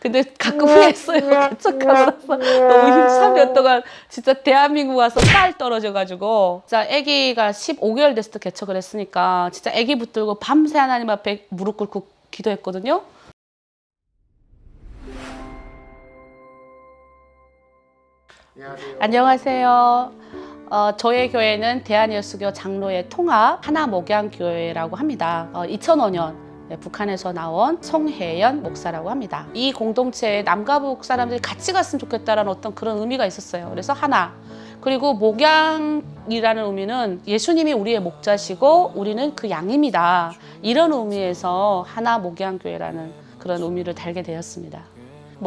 근데 가끔 후회했어요. 개척하고 나서 너무 3년 동안 진짜 대한민국 와서 쌀 떨어져가지고 진짜 아기가 15개월 됐을 때 개척을 했으니까 진짜 아기 붙들고 밤새 하나님 앞에 무릎 꿇고 기도했거든요. 안녕하세요. 저희 교회는 대한예수교 장로의 통합 하나목양교회라고 합니다. 2005년 북한에서 나온 송혜연 목사라고 합니다. 이 공동체에 남과 북 사람들이 같이 갔으면 좋겠다라는 어떤 그런 의미가 있었어요. 그래서 하나. 그리고 목양이라는 의미는 예수님이 우리의 목자시고 우리는 그 양입니다. 이런 의미에서 하나목양교회라는 그런 의미를 달게 되었습니다.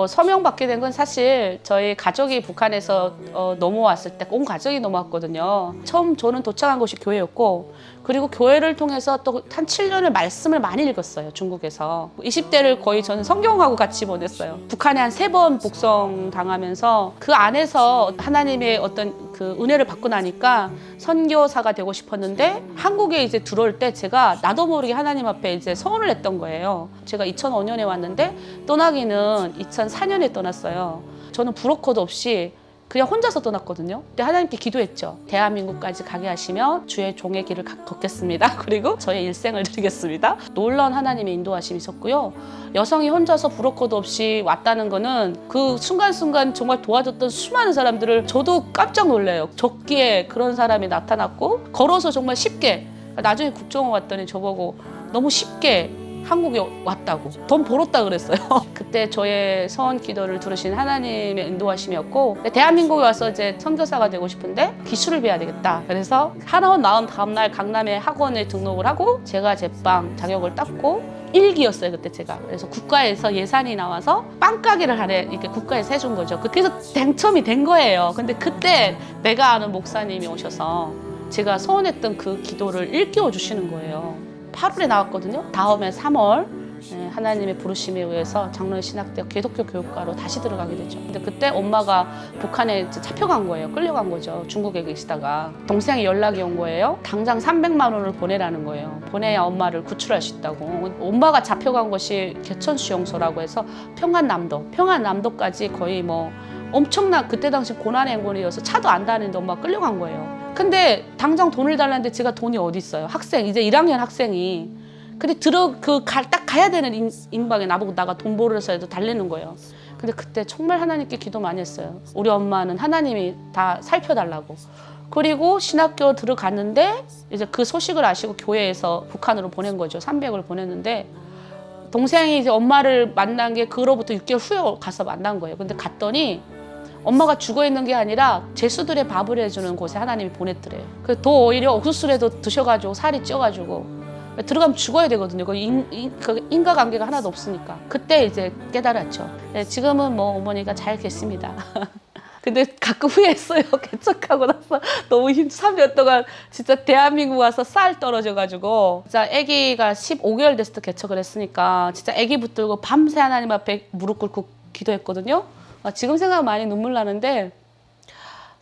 서명 받게 된 건 사실 저희 가족이 북한에서 넘어왔을 때 온 가족이 넘어왔거든요. 처음 저는 도착한 곳이 교회였고, 그리고 교회를 통해서 또 한 7년을 말씀을 많이 읽었어요. 중국에서 20대를 거의 저는 성경하고 같이 보냈어요. 북한에 한 3번 복성 당하면서 그 안에서 하나님의 어떤 그 은혜를 받고 나니까 선교사가 되고 싶었는데, 한국에 이제 들어올 때 제가 나도 모르게 하나님 앞에 이제 서원을 했던 거예요. 제가 2005년에 왔는데 떠나기는 2004년에 떠났어요. 저는 브로커도 없이 그냥 혼자서 떠났거든요. 근데 하나님께 기도했죠. 대한민국까지 가게 하시면 주의 종의 길을 걷겠습니다. 그리고 저의 일생을 드리겠습니다. 놀라운 하나님의 인도하심이 있었고요. 여성이 혼자서 브로커도 없이 왔다는 거는 그 순간순간 정말 도와줬던 수많은 사람들을 저도 깜짝 놀래요. 적기에 그런 사람이 나타났고, 걸어서 정말 쉽게, 나중에 국정원 왔더니 저보고 너무 쉽게 한국에 왔다고, 돈 벌었다 그랬어요. 그때 저의 서원 기도를 들으신 하나님의 인도하심이었고, 대한민국에 와서 이제 선교사가 되고 싶은데 기술을 배워야 되겠다. 그래서 하나원 나온 다음날 강남에 학원에 등록을 하고 제가 제빵 자격을 땄고 1기였어요 그때 제가. 그래서 국가에서 예산이 나와서 빵가게를 하래 이렇게 국가에서 해준 거죠. 그래서 당첨이 된 거예요. 근데 그때 내가 아는 목사님이 오셔서 제가 서원했던 그 기도를 일깨워 주시는 거예요. 8월에 나왔거든요. 다음에 3월 하나님의 부르심에 의해서 장로의 신학대학 기독교 교육과로 다시 들어가게 되죠. 근데 그때 엄마가 북한에 잡혀간 거예요. 끌려간 거죠. 중국에 계시다가 동생이 연락이 온 거예요. 당장 300만 원을 보내라는 거예요. 보내야 엄마를 구출할 수 있다고. 엄마가 잡혀간 곳이 개천수용소라고 해서 평안남도까지 거의 엄청난, 그때 당시 고난의 행군이어서 차도 안 다니는데 엄마가 끌려간 거예요. 근데 당장 돈을 달라는데 제가 돈이 어디 있어요. 학생, 이제 1학년 학생이. 근데 딱 가야 되는 임박에 나보고 나가 돈 벌어서 해도 달래는 거예요. 근데 그때 정말 하나님께 기도 많이 했어요. 우리 엄마는 하나님이 다 살펴달라고. 그리고 신학교 들어갔는데 이제 그 소식을 아시고 교회에서 북한으로 보낸 거죠. 300을 보냈는데, 동생이 이제 엄마를 만난 게 그로부터 6개월 후에 가서 만난 거예요. 근데 갔더니 엄마가 죽어 있는 게 아니라 제수들의 밥을 해주는 곳에 하나님이 보냈더래요. 그래서 더 오히려 옥수수라도 드셔가지고 살이 쪄가지고 들어가면 죽어야 되거든요. 그 인과관계가 하나도 없으니까. 그때 이제 깨달았죠. 지금은 어머니가 잘 계십니다. 근데 가끔 후회했어요. 개척하고 나서 너무 3년 동안 진짜 대한민국 와서 쌀 떨어져가지고 진짜 아기가 15개월 됐을 때 개척을 했으니까 진짜 아기 붙들고 밤새 하나님 앞에 무릎 꿇고 기도했거든요. 지금 생각하면 많이 눈물 나는데,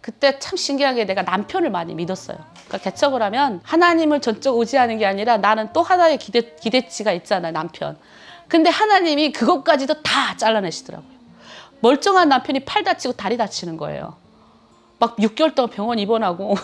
그때 참 신기하게 내가 남편을 많이 믿었어요. 그러니까 개척을 하면 하나님을 전적 의지하는 게 아니라 나는 또 하나의 기대치가 있잖아요, 남편. 근데 하나님이 그것까지도 다 잘라내시더라고요. 멀쩡한 남편이 팔 다치고 다리 다치는 거예요. 막 6개월 동안 병원 입원하고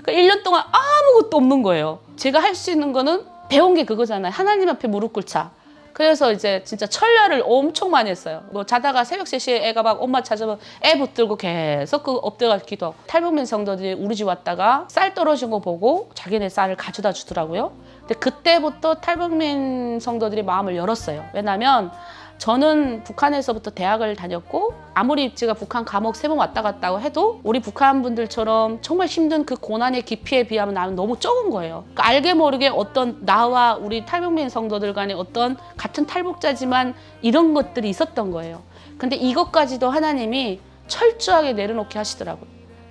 그러니까 1년 동안 아무것도 없는 거예요. 제가 할 수 있는 거는 배운 게 그거잖아요. 하나님 앞에 무릎 꿇자. 그래서 이제 진짜 철야를 엄청 많이 했어요. 자다가 새벽 3시에 애가 막 엄마 찾으면 애 붙들고 계속 엎드려 기도하고. 탈북민 성도들이 우리 집 왔다가 쌀 떨어진 거 보고 자기네 쌀을 가져다 주더라고요. 근데 그때부터 탈북민 성도들이 마음을 열었어요. 왜냐면 저는 북한에서부터 대학을 다녔고, 아무리 제가 북한 감옥 3번 왔다 갔다 해도 우리 북한 분들처럼 정말 힘든 그 고난의 깊이에 비하면 나는 너무 적은 거예요. 그러니까 알게 모르게 어떤 나와 우리 탈북민 성도들 간에 어떤 같은 탈북자지만 이런 것들이 있었던 거예요. 근데 이것까지도 하나님이 철저하게 내려놓게 하시더라고요.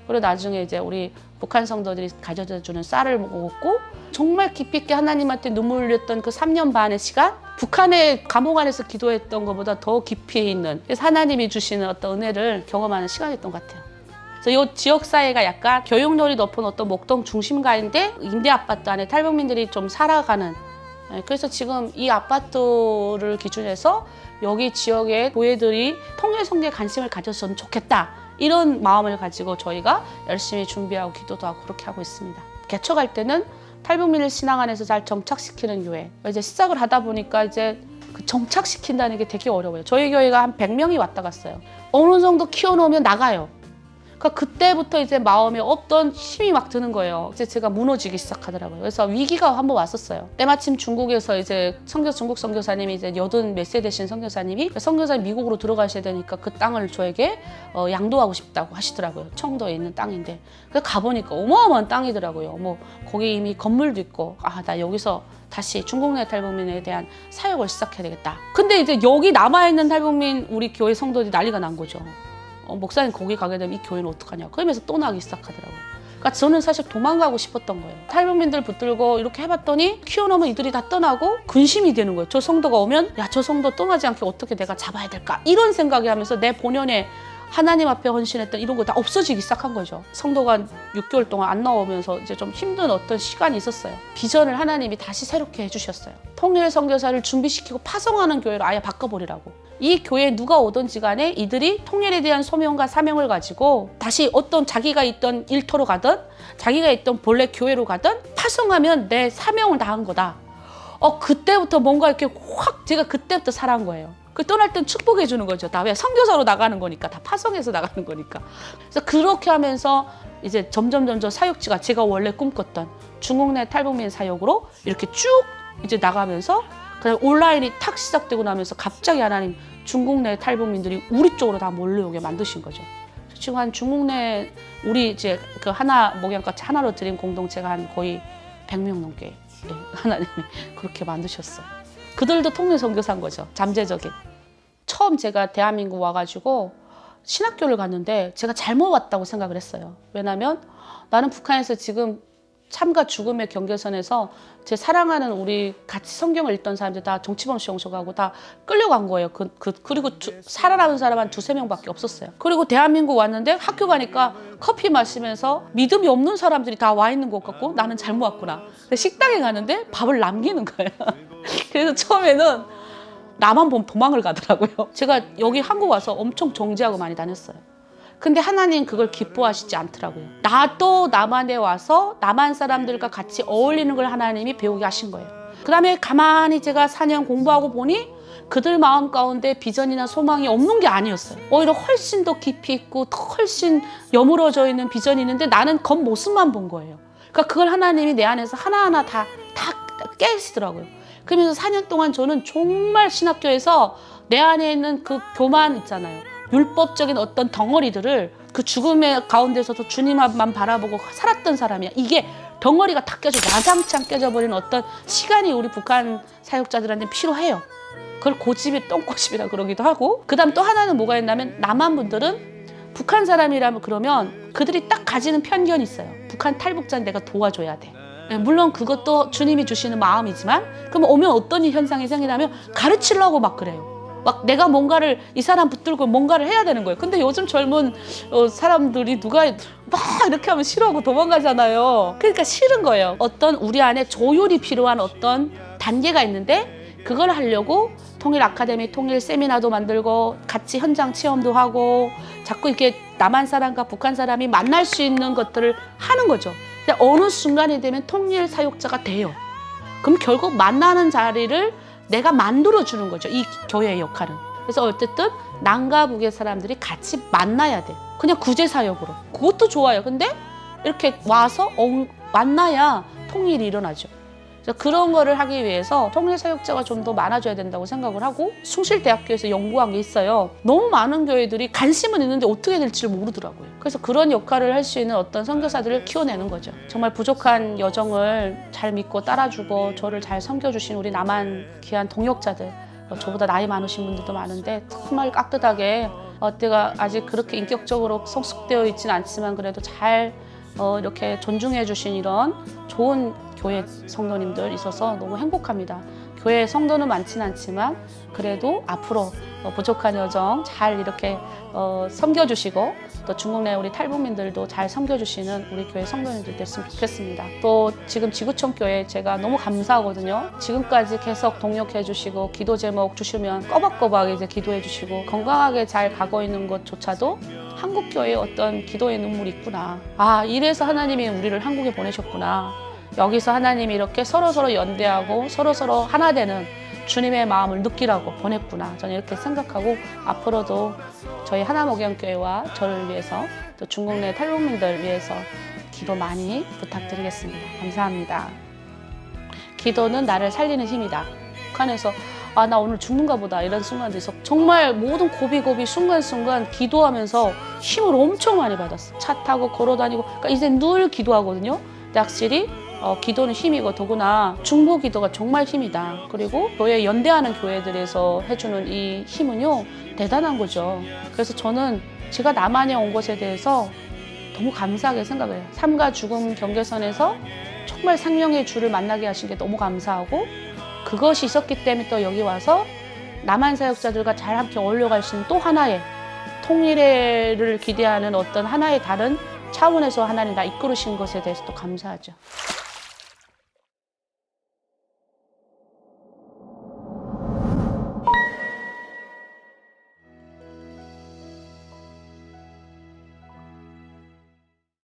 그리고 나중에 이제 우리 북한 성도들이 가져다 주는 쌀을 먹었고, 정말 깊이 있게 하나님한테 눈물 흘렸던 그 3년 반의 시간, 북한의 감옥 안에서 기도했던 것보다 더 깊이 있는, 그래서 하나님이 주시는 어떤 은혜를 경험하는 시간이었던 것 같아요. 그래서 이 지역사회가 약간 교육열이 높은 어떤 목동 중심가인데 임대 아파트 안에 탈북민들이 좀 살아가는 그래서 지금 이 아파트를 기준해서 여기 지역의 교회들이 통일 성교에 관심을 가졌으면 좋겠다. 이런 마음을 가지고 저희가 열심히 준비하고 기도도 하고 그렇게 하고 있습니다. 개척할 때는 탈북민을 신앙 안에서 잘 정착시키는 교회. 이제 시작을 하다 보니까 이제 그 정착시킨다는 게 되게 어려워요. 저희 교회가 한 100명이 왔다 갔어요. 어느 정도 키워놓으면 나가요. 그러니까 그때부터 이제 마음에 없던 힘이 막 드는 거예요. 이제 제가 무너지기 시작하더라고요. 그래서 위기가 한번 왔었어요. 때마침 중국에서 이제 중국 선교사님이 이제 80 몇 세 되신 선교사님이 선교사님 미국으로 들어가셔야 되니까 그 땅을 저에게 양도하고 싶다고 하시더라고요. 청도에 있는 땅인데. 그래서 가보니까 어마어마한 땅이더라고요. 뭐 거기 이미 건물도 있고 나 여기서 다시 중국 내 탈북민에 대한 사역을 시작해야 되겠다. 근데 이제 여기 남아있는 탈북민 우리 교회 성도들이 난리가 난 거죠. 목사님 거기 가게 되면 이 교회는 어떡하냐. 그러면서 또 나기 시작하더라고요. 그러니까 저는 사실 도망가고 싶었던 거예요. 탈북민들 붙들고 이렇게 해봤더니 키워놓으면 이들이 다 떠나고 근심이 되는 거예요. 저 성도가 오면 저 성도 떠나지 않게 어떻게 내가 잡아야 될까. 이런 생각이 하면서 내 본연의 하나님 앞에 헌신했던 이런 거 다 없어지기 시작한 거죠. 성도가 6개월 동안 안 나오면서 이제 좀 힘든 어떤 시간이 있었어요. 비전을 하나님이 다시 새롭게 해주셨어요. 통일 선교사를 준비시키고 파송하는 교회로 아예 바꿔버리라고. 이 교회에 누가 오든지 간에 이들이 통일에 대한 소명과 사명을 가지고 다시 어떤 자기가 있던 일터로 가든 자기가 있던 본래 교회로 가든 파송하면 내 사명을 다한 거다. 그때부터 뭔가 이렇게 확 제가 그때부터 살아온 거예요. 그 떠날 땐 축복해 주는 거죠. 다 왜 선교사로 나가는 거니까, 다 파송해서 나가는 거니까. 그래서 그렇게 하면서 이제 점점 사역지가 제가 원래 꿈꿨던 중국 내 탈북민 사역으로 이렇게 쭉 이제 나가면서 그다음에 온라인이 탁 시작되고 나면서 갑자기 하나님 중국 내 탈북민들이 우리 쪽으로 다 몰려오게 만드신 거죠. 지금 한 중국 내 우리 이제 그 하나 목양같이 하나로 드린 공동체가 한 거의 100명 넘게 하나님이 그렇게 만드셨어요. 그들도 통일 선교사인 거죠. 잠재적인. 처음 제가 대한민국 와가지고 신학교를 갔는데 제가 잘못 왔다고 생각을 했어요. 왜냐면 나는 북한에서 지금 삶과 죽음의 경계선에서 제 사랑하는 우리 같이 성경을 읽던 사람들 다 정치범 시용소가고 다 끌려간 거예요. 그리고 살아남은 사람 한 2~3명밖에 없었어요. 그리고 대한민국 왔는데 학교 가니까 커피 마시면서 믿음이 없는 사람들이 다 와 있는 것 같고 나는 잘못 왔구나. 식당에 가는데 밥을 남기는 거예요. 그래서 처음에는 나만 보면 도망을 가더라고요. 제가 여기 한국 와서 엄청 정지하고 많이 다녔어요. 근데 하나님 그걸 기뻐하시지 않더라고요. 나도 남한에 와서 남한 사람들과 같이 어울리는 걸 하나님이 배우게 하신 거예요. 그 다음에 가만히 제가 4년 공부하고 보니 그들 마음 가운데 비전이나 소망이 없는 게 아니었어요. 오히려 훨씬 더 깊이 있고 훨씬 여물어져 있는 비전이 있는데 나는 겉모습만 본 거예요. 그러니까 그걸 하나님이 내 안에서 하나하나 다 깨시더라고요. 그러면서 4년 동안 저는 정말 신학교에서 내 안에 있는 그 교만 있잖아요. 율법적인 어떤 덩어리들을 그 죽음의 가운데서도 주님만 바라보고 살았던 사람이야. 이게 덩어리가 다 깨져 야장창 깨져버리는 어떤 시간이 우리 북한 사역자들한테 필요해요. 그걸 고집이 똥고집이라 그러기도 하고. 그 다음 또 하나는 뭐가 있냐면 남한 분들은 북한 사람이라면 그러면 그들이 딱 가지는 편견이 있어요. 북한 탈북자는 내가 도와줘야 돼. 물론 그것도 주님이 주시는 마음이지만 그럼 오면 어떤 현상이 생기냐면 가르치려고 막 그래요. 막 내가 뭔가를 이 사람 붙들고 뭔가를 해야 되는 거예요. 근데 요즘 젊은 사람들이 누가 막 이렇게 하면 싫어하고 도망가잖아요. 그러니까 싫은 거예요. 어떤 우리 안에 조율이 필요한 어떤 단계가 있는데 그걸 하려고 통일 아카데미, 통일 세미나도 만들고 같이 현장 체험도 하고 자꾸 이렇게 남한 사람과 북한 사람이 만날 수 있는 것들을 하는 거죠. 근데 어느 순간이 되면 통일 사역자가 돼요. 그럼 결국 만나는 자리를 내가 만들어주는 거죠. 이 교회의 역할은. 그래서 어쨌든 남과 북의 사람들이 같이 만나야 돼. 그냥 구제사역으로. 그것도 좋아요. 근데 이렇게 와서 만나야 통일이 일어나죠. 그래서 그런 거를 하기 위해서 통일사역자가 좀 더 많아져야 된다고 생각을 하고 숭실대학교에서 연구한 게 있어요. 너무 많은 교회들이 관심은 있는데 어떻게 될지를 모르더라고요. 그래서 그런 역할을 할 수 있는 어떤 선교사들을 키워내는 거죠. 정말 부족한 여정을 잘 믿고 따라주고 저를 잘 섬겨주신 우리 남한 귀한 동역자들, 저보다 나이 많으신 분들도 많은데 정말 깍듯하게 내가 아직 그렇게 인격적으로 성숙되어 있지는 않지만 그래도 잘 이렇게 존중해 주신 이런 좋은 교회 성도님들 있어서 너무 행복합니다. 교회 성도는 많지는 않지만 그래도 앞으로 부족한 여정 잘 이렇게 섬겨주시고 또 중국 내 우리 탈북민들도 잘 섬겨주시는 우리 교회 성도님들 됐으면 좋겠습니다. 또 지금 지구촌 교회 제가 너무 감사하거든요. 지금까지 계속 동역해 주시고 기도 제목 주시면 꼬박꼬박 이제 기도해 주시고 건강하게 잘 가고 있는 것조차도 한국 교회에 어떤 기도의 눈물이 있구나. 아, 이래서 하나님이 우리를 한국에 보내셨구나. 여기서 하나님이 이렇게 서로서로 연대하고 서로서로 하나 되는 주님의 마음을 느끼라고 보냈구나. 저는 이렇게 생각하고 앞으로도 저희 하나목양교회와 저를 위해서 또 중국 내 탈북민들 위해서 기도 많이 부탁드리겠습니다. 감사합니다. 기도는 나를 살리는 힘이다. 북한에서 아, 나 오늘 죽는가 보다 이런 순간도 있어. 정말 모든 고비고비 순간순간 기도하면서 힘을 엄청 많이 받았어. 차 타고 걸어다니고 그러니까 이제 늘 기도하거든요. 근데 확실히 기도는 힘이고 더구나 중보 기도가 정말 힘이다. 그리고 교회 연대하는 교회들에서 해주는 이 힘은요 대단한 거죠. 그래서 저는 제가 남한에 온 것에 대해서 너무 감사하게 생각해요. 삶과 죽음 경계선에서 정말 생명의 주를 만나게 하신 게 너무 감사하고 그것이 있었기 때문에 또 여기 와서 남한 사역자들과 잘 함께 어울려갈 수 있는 또 하나의 통일을 기대하는 어떤 하나의 다른 차원에서 하나님 나 이끌으신 것에 대해서 또 감사하죠.